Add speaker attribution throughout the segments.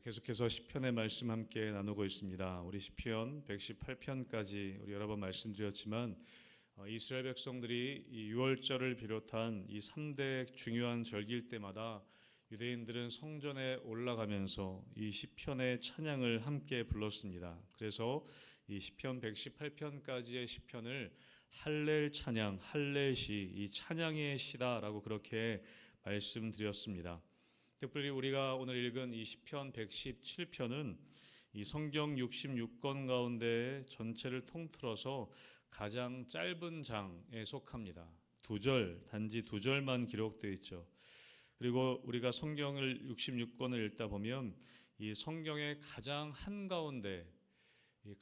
Speaker 1: 계속해서 시편의 말씀 함께 나누고 있습니다. 우리 시편 118편까지 우리 여러 번 말씀드렸지만 이스라엘 백성들이 이 유월절을 비롯한 이 3대 중요한 절기일 때마다 유대인들은 성전에 올라가면서 이 시편의 찬양을 함께 불렀습니다. 그래서 이 시편 118편까지의 시편을 할렐 찬양, 할렐시, 이 찬양의 시다라고 그렇게 말씀드렸습니다. 특별히 우리가 오늘 읽은 이 시편 117편은 이 성경 66권 가운데 전체를 통틀어서 가장 짧은 장에 속합니다. 단지 두 절만 기록되어 있죠. 그리고 우리가 성경을 66권을 읽다 보면 이 성경의 가장 한가운데,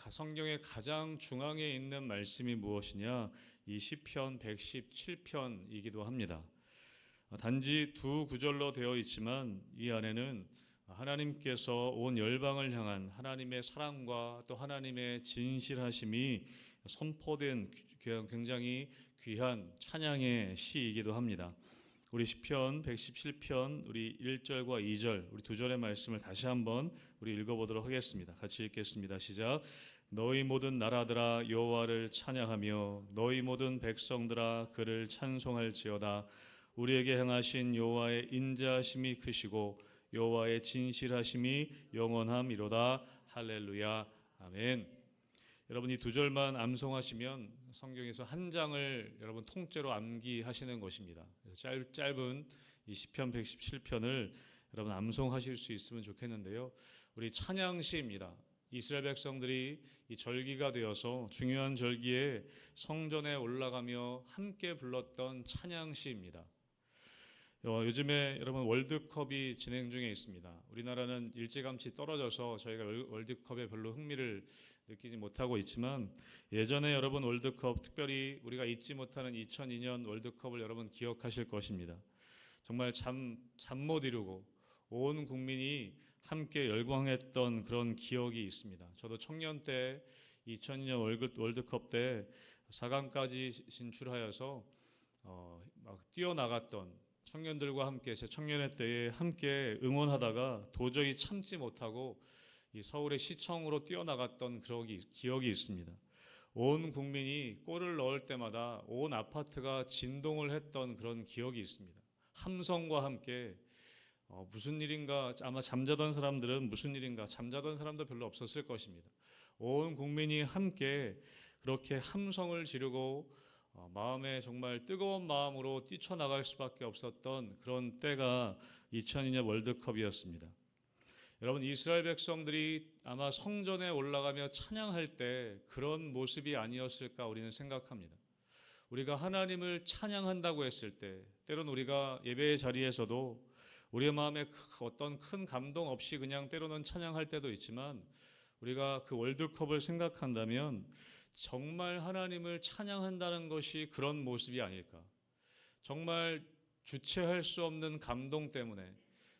Speaker 1: 성경의 가장 중앙에 있는 말씀이 무엇이냐? 이 시편 117편이기도 합니다. 단지 두 구절로 되어 있지만 이 안에는 하나님께서 온 열방을 향한 하나님의 사랑과 또 하나님의 진실하심이 선포된 굉장히 귀한 찬양의 시이기도 합니다. 우리 시편 117편 우리 1절과 2절 우리 두 절의 말씀을 다시 한번 우리 읽어보도록 하겠습니다. 같이 읽겠습니다. 시작. 너희 모든 나라들아 여호와를 찬양하며 너희 모든 백성들아 그를 찬송할지어다. 우리에게 행하신 여호와의 인자하심이 크시고 여호와의 진실하심이 영원함이로다. 할렐루야. 아멘. 여러분 이 두 절만 암송하시면 성경에서 한 장을 여러분 통째로 암기하시는 것입니다. 그래서 짧은 이 시편 117편을 여러분 암송하실 수 있으면 좋겠는데요. 우리 찬양시입니다. 이스라엘 백성들이 이 절기가 되어서 중요한 절기에 성전에 올라가며 함께 불렀던 찬양시입니다. 요즘에 여러분 월드컵이 진행 중에 있습니다. 우리나라는 일찌감치 떨어져서 저희가 월드컵에 별로 흥미를 느끼지 못하고 있지만 예전에 여러분 월드컵, 특별히 우리가 잊지 못하는 2002년 월드컵을 여러분 기억하실 것입니다. 정말 잠 못 이루고 온 국민이 함께 열광했던 그런 기억이 있습니다. 저도 청년 때 2002년 월드컵 때 4강까지 진출하여서 막 뛰어나갔던 청년들과 함께 제 청년의 때에 함께 응원하다가 도저히 참지 못하고 이 서울의 시청으로 뛰어나갔던 그런 기억이 있습니다. 온 국민이 골을 넣을 때마다 온 아파트가 진동을 했던 그런 기억이 있습니다. 함성과 함께 무슨 일인가, 아마 잠자던 사람들은 무슨 일인가, 잠자던 사람도 별로 없었을 것입니다. 온 국민이 함께 그렇게 함성을 지르고 마음에 정말 뜨거운 마음으로 뛰쳐나갈 수밖에 없었던 그런 때가 2002년 월드컵이었습니다. 여러분 이스라엘 백성들이 아마 성전에 올라가며 찬양할 때 그런 모습이 아니었을까 우리는 생각합니다. 우리가 하나님을 찬양한다고 했을 때 때로는 우리가 예배의 자리에서도 우리의 마음에 어떤 큰 감동 없이 그냥 때로는 찬양할 때도 있지만 우리가 그 월드컵을 생각한다면 정말 하나님을 찬양한다는 것이 그런 모습이 아닐까. 정말 주체할 수 없는 감동 때문에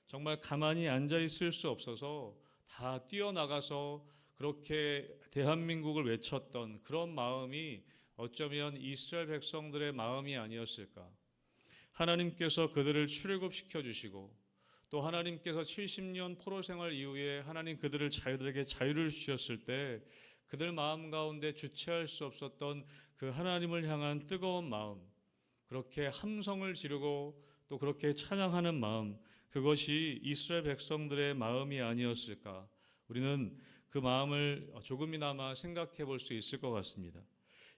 Speaker 1: 정말 가만히 앉아 있을 수 없어서 다 뛰어나가서 그렇게 대한민국을 외쳤던 그런 마음이 어쩌면 이스라엘 백성들의 마음이 아니었을까. 하나님께서 그들을 출애굽시켜 주시고 또 하나님께서 70년 포로 생활 이후에 하나님 그들에게 자유를 주셨을 때 그들 마음 가운데 주체할 수 없었던 그 하나님을 향한 뜨거운 마음, 그렇게 함성을 지르고 또 그렇게 찬양하는 마음, 그것이 이스라엘 백성들의 마음이 아니었을까. 우리는 그 마음을 조금이나마 생각해 볼 수 있을 것 같습니다.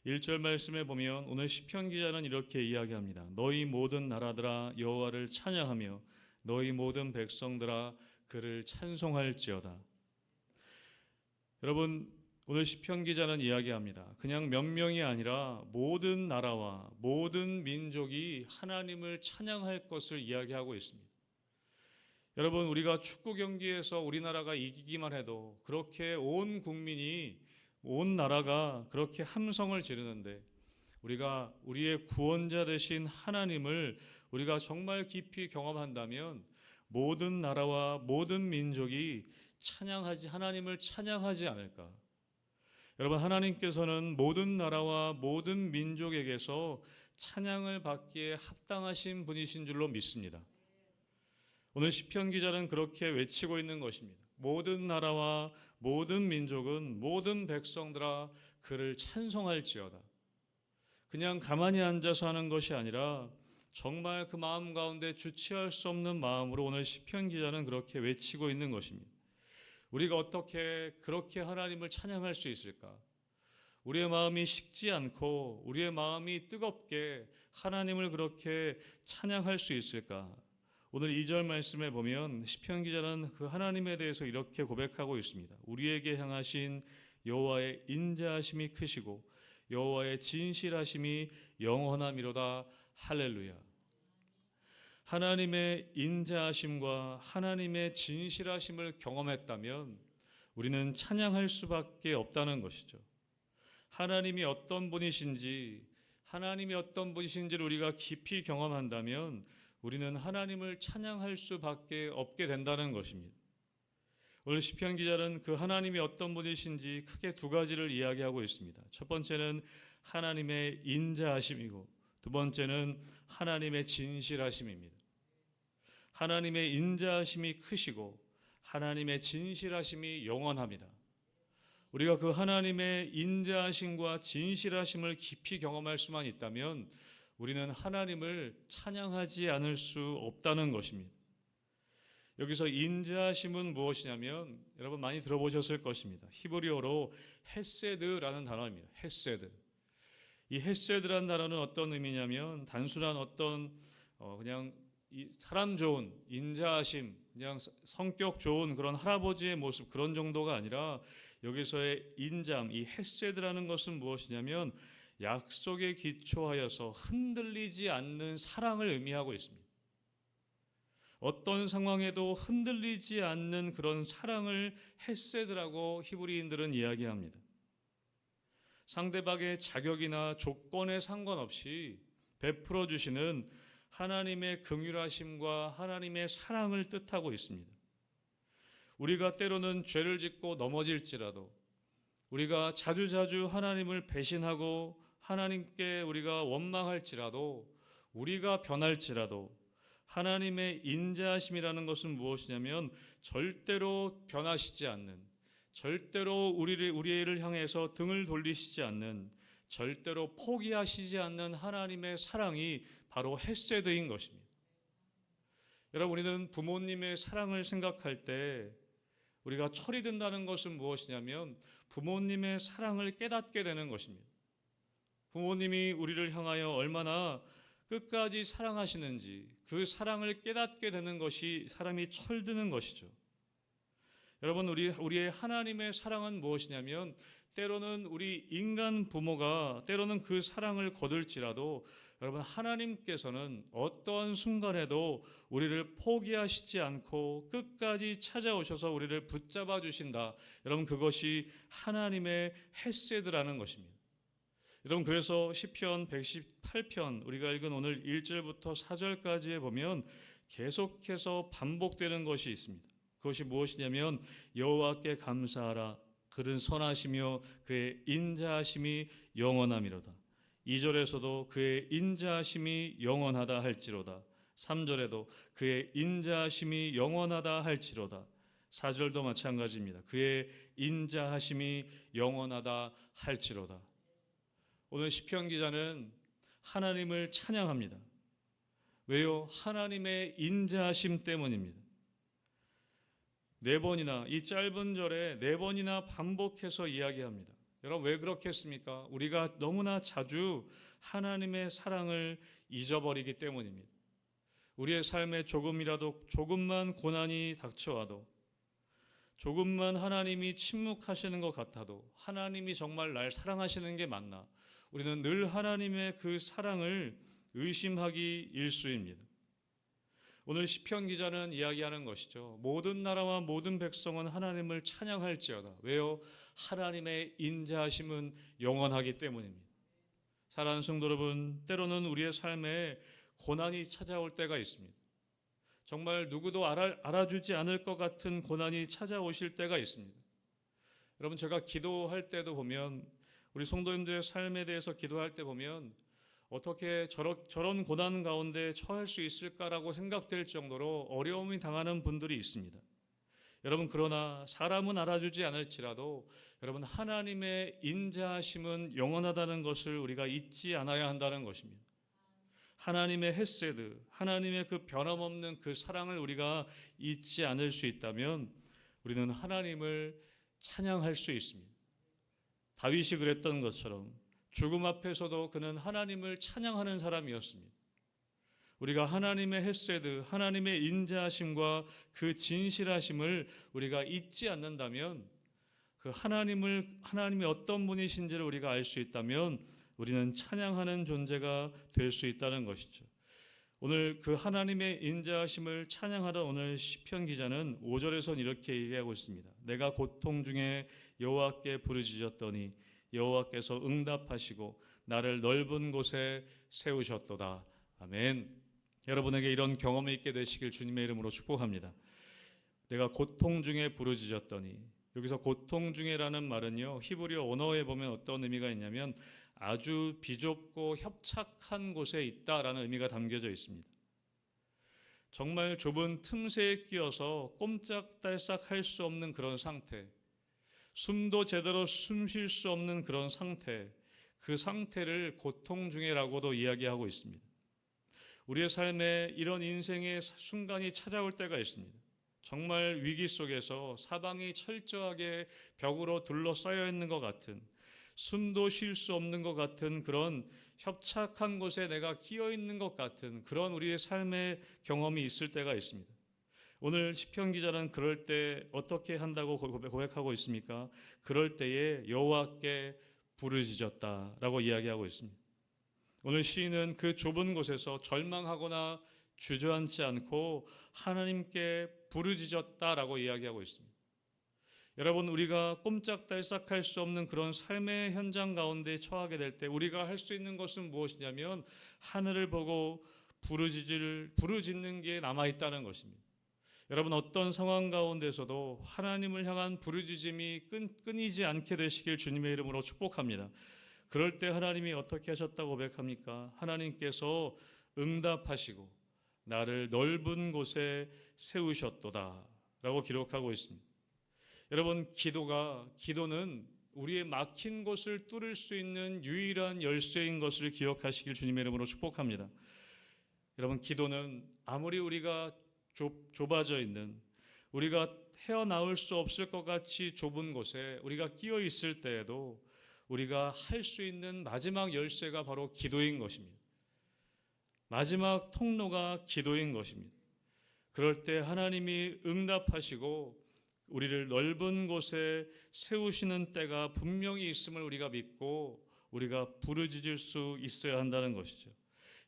Speaker 1: 1절 말씀에 보면 오늘 시편 기자는 이렇게 이야기합니다. 너희 모든 나라들아 여호와를 찬양하며 너희 모든 백성들아 그를 찬송할지어다. 여러분 오늘 시편 기자는 이야기합니다. 그냥 몇 명이 아니라 모든 나라와 모든 민족이 하나님을 찬양할 것을 이야기하고 있습니다. 여러분 우리가 축구 경기에서 우리나라가 이기기만 해도 그렇게 온 국민이 온 나라가 그렇게 함성을 지르는데 우리가 우리의 구원자 되신 하나님을 우리가 정말 깊이 경험한다면 모든 나라와 모든 민족이 하나님을 찬양하지 않을까. 여러분 하나님께서는 모든 나라와 모든 민족에게서 찬양을 받기에 합당하신 분이신 줄로 믿습니다. 오늘 시편 기자는 그렇게 외치고 있는 것입니다. 모든 나라와 모든 민족은 모든 백성들아 그를 찬송할지어다. 그냥 가만히 앉아서 하는 것이 아니라 정말 그 마음 가운데 주체할 수 없는 마음으로 오늘 시편 기자는 그렇게 외치고 있는 것입니다. 우리가 어떻게 그렇게 하나님을 찬양할 수 있을까? 우리의 마음이 식지 않고 우리의 마음이 뜨겁게 하나님을 그렇게 찬양할 수 있을까? 오늘 2절 말씀에 보면 시편 기자는 그 하나님에 대해서 이렇게 고백하고 있습니다. 우리에게 향하신 여호와의 인자하심이 크시고 여호와의 진실하심이 영원함이로다. 할렐루야. 하나님의 인자하심과 하나님의 진실하심을 경험했다면 우리는 찬양할 수밖에 없다는 것이죠. 하나님이 어떤 분이신지를 우리가 깊이 경험한다면 우리는 하나님을 찬양할 수밖에 없게 된다는 것입니다. 오늘 시편 기자는 그 하나님이 어떤 분이신지 크게 두 가지를 이야기하고 있습니다. 첫 번째는 하나님의 인자하심이고 두 번째는 하나님의 진실하심입니다. 하나님의 인자하심이 크시고 하나님의 진실하심이 영원합니다. 우리가 그 하나님의 인자하심과 진실하심을 깊이 경험할 수만 있다면 우리는 하나님을 찬양하지 않을 수 없다는 것입니다. 여기서 인자하심은 무엇이냐면 여러분 많이 들어보셨을 것입니다. 히브리어로 헤세드라는 단어입니다. 헤세드. 이 헤세드라는 단어는 어떤 의미냐면 단순한 어떤 그냥 사람 좋은 인자하심, 그냥 성격 좋은 그런 할아버지의 모습 그런 정도가 아니라 여기서의 인자함, 이 헤세드라는 것은 무엇이냐면 약속에 기초하여서 흔들리지 않는 사랑을 의미하고 있습니다. 어떤 상황에도 흔들리지 않는 그런 사랑을 헤세드라고 히브리인들은 이야기합니다. 상대방의 자격이나 조건에 상관없이 베풀어 주시는 하나님의 긍휼하심과 하나님의 사랑을 뜻하고 있습니다. 우리가 때로는 죄를 짓고 넘어질지라도 우리가 자주자주 하나님을 배신하고 하나님께 우리가 원망할지라도 우리가 변할지라도 하나님의 인자하심이라는 것은 무엇이냐면 절대로 변하시지 않는, 절대로 우리를 향해서 등을 돌리시지 않는, 절대로 포기하시지 않는 하나님의 사랑이 바로 헤세드인 것입니다. 여러분, 우리는 부모님의 사랑을 생각할 때 우리가 철이 든다는 것은 무엇이냐면 부모님의 사랑을 깨닫게 되는 것입니다. 부모님이 우리를 향하여 얼마나 끝까지 사랑하시는지 그 사랑을 깨닫게 되는 것이 사람이 철드는 것이죠. 여러분, 우리의 하나님의 사랑은 무엇이냐면 때로는 우리 인간 부모가 때로는 그 사랑을 거둘지라도 여러분, 하나님께서는 어떠한 순간에도 우리를 포기하시지 않고 끝까지 찾아오셔서 우리를 붙잡아 주신다. 여러분, 그것이 하나님의 헤세드라는 것입니다. 여러분, 그래서 시편 118편 우리가 읽은 오늘 1절부터 4절까지에 보면 계속해서 반복되는 것이 있습니다. 그것이 무엇이냐면 여호와께 감사하라. 그는 선하시며 그의 인자하심이 영원함이로다. 2절에서도 그의 인자하심이 영원하다 할지로다. 3절에도 그의 인자하심이 영원하다 할지로다. 4절도 마찬가지입니다. 그의 인자하심이 영원하다 할지로다. 오늘 시편 기자는 하나님을 찬양합니다. 왜요? 하나님의 인자하심 때문입니다. 네 번이나 이 짧은 절에 네 번이나 반복해서 이야기합니다. 여러분, 왜 그렇겠습니까? 우리가 너무나 자주 하나님의 사랑을 잊어버리기 때문입니다. 우리의 삶에 조금만 고난이 닥쳐와도 조금만 하나님이 침묵하시는 것 같아도 하나님이 정말 날 사랑하시는 게 맞나? 우리는 늘 하나님의 그 사랑을 의심하기 일쑤입니다. 오늘 시편 기자는 이야기하는 것이죠. 모든 나라와 모든 백성은 하나님을 찬양할지어다. 왜요? 하나님의 인자하심은 영원하기 때문입니다. 사랑하는 성도 여러분, 때로는 우리의 삶에 고난이 찾아올 때가 있습니다. 정말 누구도 알아주지 않을 것 같은 고난이 찾아오실 때가 있습니다. 여러분, 제가 기도할 때도 보면 우리 성도님들의 삶에 대해서 기도할 때 보면 어떻게 저런 고난 가운데 처할 수 있을까라고 생각될 정도로 어려움이 당하는 분들이 있습니다. 여러분, 그러나 사람은 알아주지 않을지라도 여러분, 하나님의 인자하심은 영원하다는 것을 우리가 잊지 않아야 한다는 것입니다. 하나님의 헤세드, 하나님의 그 변함없는 그 사랑을 우리가 잊지 않을 수 있다면 우리는 하나님을 찬양할 수 있습니다. 다윗이 그랬던 것처럼 죽음 앞에서도 그는 하나님을 찬양하는 사람이었습니다. 우리가 하나님의 헤세드, 하나님의 인자하심과 그 진실하심을 우리가 잊지 않는다면, 그 하나님이 어떤 분이신지를 우리가 알 수 있다면 우리는 찬양하는 존재가 될 수 있다는 것이죠. 오늘 그 하나님의 인자하심을 찬양하던 오늘 시편 기자는 5절에선 이렇게 얘기하고 있습니다. 내가 고통 중에 여호와께 부르짖었더니 여호와께서 응답하시고 나를 넓은 곳에 세우셨도다. 아멘. 여러분에게 이런 경험이 있게 되시길 주님의 이름으로 축복합니다. 내가 고통 중에 부르짖었더니, 여기서 고통 중에라는 말은요, 히브리어 언어에 보면 어떤 의미가 있냐면 아주 비좁고 협착한 곳에 있다라는 의미가 담겨져 있습니다. 정말 좁은 틈새에 끼어서 꼼짝달싹 할 수 없는 그런 상태, 숨도 제대로 숨 쉴 수 없는 그런 상태, 그 상태를 고통 중에라고도 이야기하고 있습니다. 우리의 삶에 이런 인생의 순간이 찾아올 때가 있습니다. 정말 위기 속에서 사방이 철저하게 벽으로 둘러싸여 있는 것 같은, 숨도 쉴 수 없는 것 같은 그런 협착한 곳에 내가 끼어 있는 것 같은 그런 우리의 삶의 경험이 있을 때가 있습니다. 오늘 시편 기자는 그럴 때 어떻게 한다고 고백하고 있습니까? 그럴 때에 여호와께 부르짖었다라고 이야기하고 있습니다. 오늘 시인은 그 좁은 곳에서 절망하거나 주저앉지 않고 하나님께 부르짖었다라고 이야기하고 있습니다. 여러분, 우리가 꼼짝달싹할 수 없는 그런 삶의 현장 가운데 처하게 될 때 우리가 할 수 있는 것은 무엇이냐면 하늘을 보고 부르짖는 게 남아있다는 것입니다. 여러분, 어떤 상황 가운데서도 하나님을 향한 부르짖음이 끊이지 않게 되시길 주님의 이름으로 축복합니다. 그럴 때 하나님이 어떻게 하셨다고 고백합니까? 하나님께서 응답하시고 나를 넓은 곳에 세우셨도다 라고 기록하고 있습니다. 여러분, 기도는 우리의 막힌 곳을 뚫을 수 있는 유일한 열쇠인 것을 기억하시길 주님의 이름으로 축복합니다. 여러분, 기도는 아무리 우리가 좁아져 있는, 우리가 헤어나올 수 없을 것 같이 좁은 곳에 우리가 끼어 있을 때에도 우리가 할 수 있는 마지막 열쇠가 바로 기도인 것입니다. 마지막 통로가 기도인 것입니다. 그럴 때 하나님이 응답하시고 우리를 넓은 곳에 세우시는 때가 분명히 있음을 우리가 믿고 우리가 부르짖을 수 있어야 한다는 것이죠.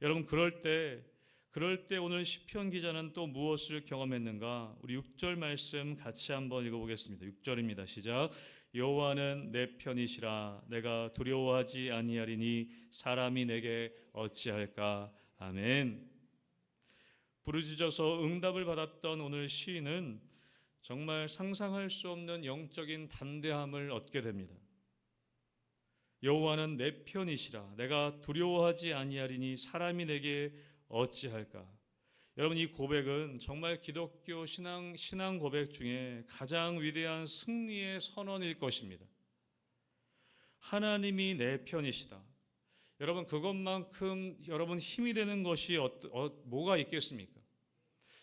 Speaker 1: 여러분, 그럴 때 오늘 시편 기자는 또 무엇을 경험했는가? 우리 6절 말씀 같이 한번 읽어보겠습니다. 6절입니다. 시작. 여호와는 내 편이시라. 내가 두려워하지 아니하리니 사람이 내게 어찌할까? 아멘. 부르짖어서 응답을 받았던 오늘 시인은 정말 상상할 수 없는 영적인 담대함을 얻게 됩니다. 여호와는 내 편이시라. 내가 두려워하지 아니하리니 사람이 내게 어찌할까? 여러분, 이 고백은 정말 기독교 신앙 고백 중에 가장 위대한 승리의 선언일 것입니다. 하나님이 내 편이시다. 여러분, 그것만큼 여러분 힘이 되는 것이 뭐가 있겠습니까?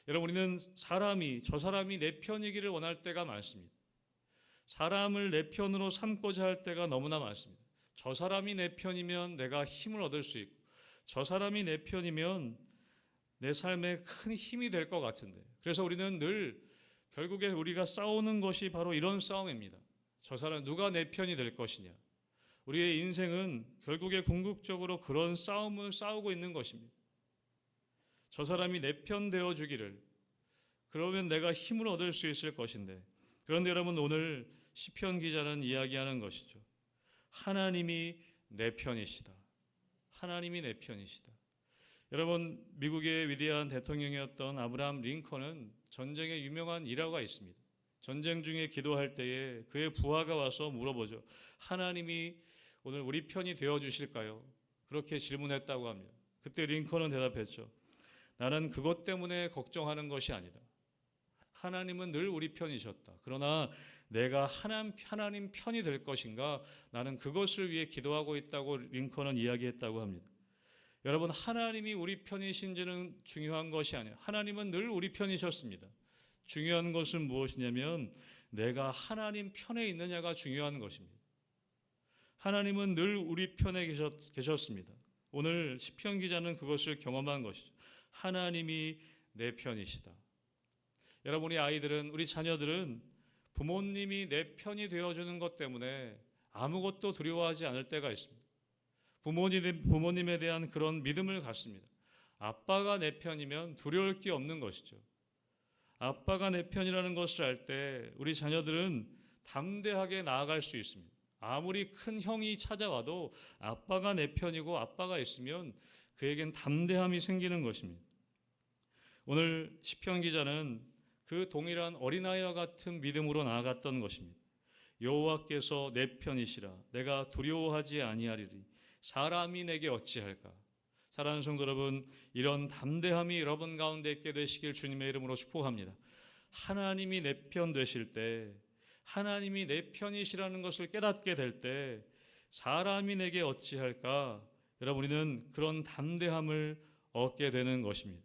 Speaker 1: 여러분, 우리는 저 사람이 내 편이기를 원할 때가 많습니다. 사람을 내 편으로 삼고자 할 때가 너무나 많습니다. 저 사람이 내 편이면 내가 힘을 얻을 수 있고, 저 사람이 내 편이면 내 삶에 큰 힘이 될 것 같은데, 그래서 우리는 늘 결국에 우리가 싸우는 것이 바로 이런 싸움입니다. 저 사람 누가 내 편이 될 것이냐. 우리의 인생은 결국에 궁극적으로 그런 싸움을 싸우고 있는 것입니다. 저 사람이 내 편 되어 주기를, 그러면 내가 힘을 얻을 수 있을 것인데, 그런데 여러분, 오늘 시편 기자는 이야기하는 것이죠. 하나님이 내 편이시다. 하나님이 내 편이시다. 여러분, 미국의 위대한 대통령이었던 아브라함 링컨은 전쟁에 유명한 일화가 있습니다. 전쟁 중에 기도할 때에 그의 부하가 와서 물어보죠. 하나님이 오늘 우리 편이 되어 주실까요? 그렇게 질문했다고 합니다. 그때 링컨은 대답했죠. 나는 그것 때문에 걱정하는 것이 아니다. 하나님은 늘 우리 편이셨다. 그러나 내가 하나님 편이 될 것인가? 나는 그것을 위해 기도하고 있다고 링컨은 이야기했다고 합니다. 여러분, 하나님이 우리 편이신지는 중요한 것이 아니에요. 하나님은 늘 우리 편이셨습니다. 중요한 것은 무엇이냐면 내가 하나님 편에 있느냐가 중요한 것입니다. 하나님은 늘 우리 편에 계셨습니다. 오늘 시편 기자는 그것을 경험한 것이죠. 하나님이 내 편이시다. 여러분의 아이들은, 우리 자녀들은 부모님이 내 편이 되어주는 것 때문에 아무것도 두려워하지 않을 때가 있습니다. 부모님에 대한 그런 믿음을 갖습니다. 아빠가 내 편이면 두려울 게 없는 것이죠. 아빠가 내 편이라는 것을 알 때 우리 자녀들은 담대하게 나아갈 수 있습니다. 아무리 큰 형이 찾아와도 아빠가 내 편이고 아빠가 있으면 그에겐 담대함이 생기는 것입니다. 오늘 시편 기자는 그 동일한 어린아이와 같은 믿음으로 나아갔던 것입니다. 여호와께서 내 편이시라 내가 두려워하지 아니하리리 사람이 내게 어찌할까. 사랑하는 성도 여러분, 이런 담대함이 여러분 가운데 있게 되시길 주님의 이름으로 축복합니다. 하나님이 내 편 되실 때, 하나님이 내 편이시라는 것을 깨닫게 될 때 사람이 내게 어찌할까? 여러분, 우리는 그런 담대함을 얻게 되는 것입니다.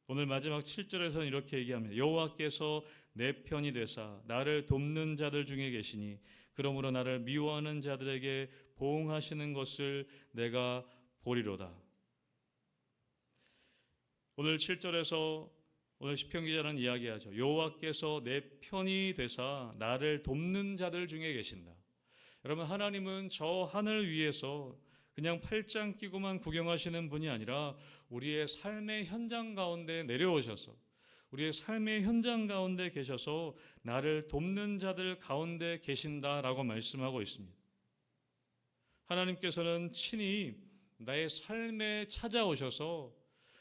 Speaker 1: 오늘 마지막 7절에서는 이렇게 얘기합니다. 여호와께서 내 편이 되사 나를 돕는 자들 중에 계시니 그러므로 나를 미워하는 자들에게 보응하시는 것을 내가 보리로다. 오늘 7절에서 오늘 시편 기자는 이야기하죠. 여호와께서 내 편이 되사 나를 돕는 자들 중에 계신다. 여러분, 하나님은 저 하늘 위에서 그냥 팔짱 끼고만 구경하시는 분이 아니라 우리의 삶의 현장 가운데 내려오셔서 우리의 삶의 현장 가운데 계셔서 나를 돕는 자들 가운데 계신다라고 말씀하고 있습니다. 하나님께서는 친히 나의 삶에 찾아오셔서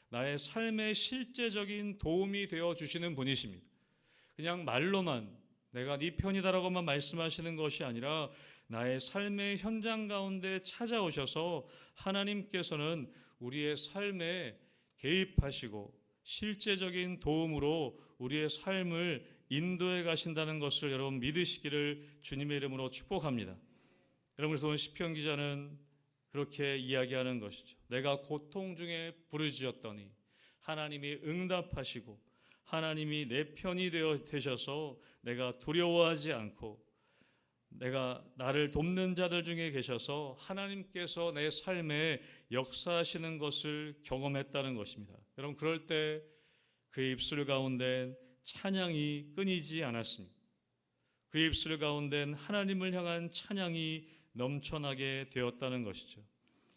Speaker 1: 나의 삶의 실제적인 도움이 되어주시는 분이십니다. 그냥 말로만 내가 네 편이다라고만 말씀하시는 것이 아니라 나의 삶의 현장 가운데 찾아오셔서 하나님께서는 우리의 삶에 개입하시고 실제적인 도움으로 우리의 삶을 인도해 가신다는 것을 여러분 믿으시기를 주님의 이름으로 축복합니다. 여러분, 그래서 오늘 시편 기자는 그렇게 이야기하는 것이죠. 내가 고통 중에 부르짖었더니 하나님이 응답하시고 하나님이 내 편이 되셔서 내가 두려워하지 않고 내가 나를 돕는 자들 중에 계셔서 하나님께서 내 삶에 역사하시는 것을 경험했다는 것입니다. 여러분, 그럴 때 그의 입술 가운데 찬양이 끊이지 않았습니다. 그의 입술 가운데 하나님을 향한 찬양이 넘쳐나게 되었다는 것이죠.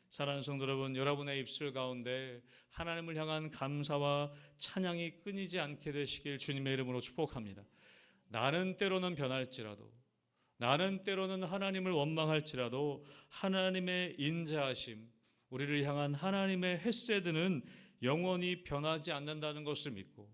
Speaker 1: 사랑하는 성도 여러분, 여러분의 입술 가운데 하나님을 향한 감사와 찬양이 끊이지 않게 되시길 주님의 이름으로 축복합니다. 나는 때로는 변할지라도, 나는 때로는 하나님을 원망할지라도 하나님의 인자하심, 우리를 향한 하나님의 헤세드는 영원히 변하지 않는다는 것을 믿고,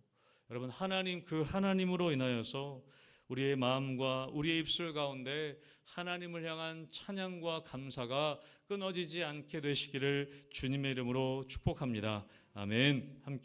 Speaker 1: 여러분, 하나님, 그 하나님으로 인하여서 우리의 마음과 우리의 입술 가운데 하나님을 향한 찬양과 감사가 끊어지지 않게 되시기를 주님의 이름으로 축복합니다. 아멘. 함께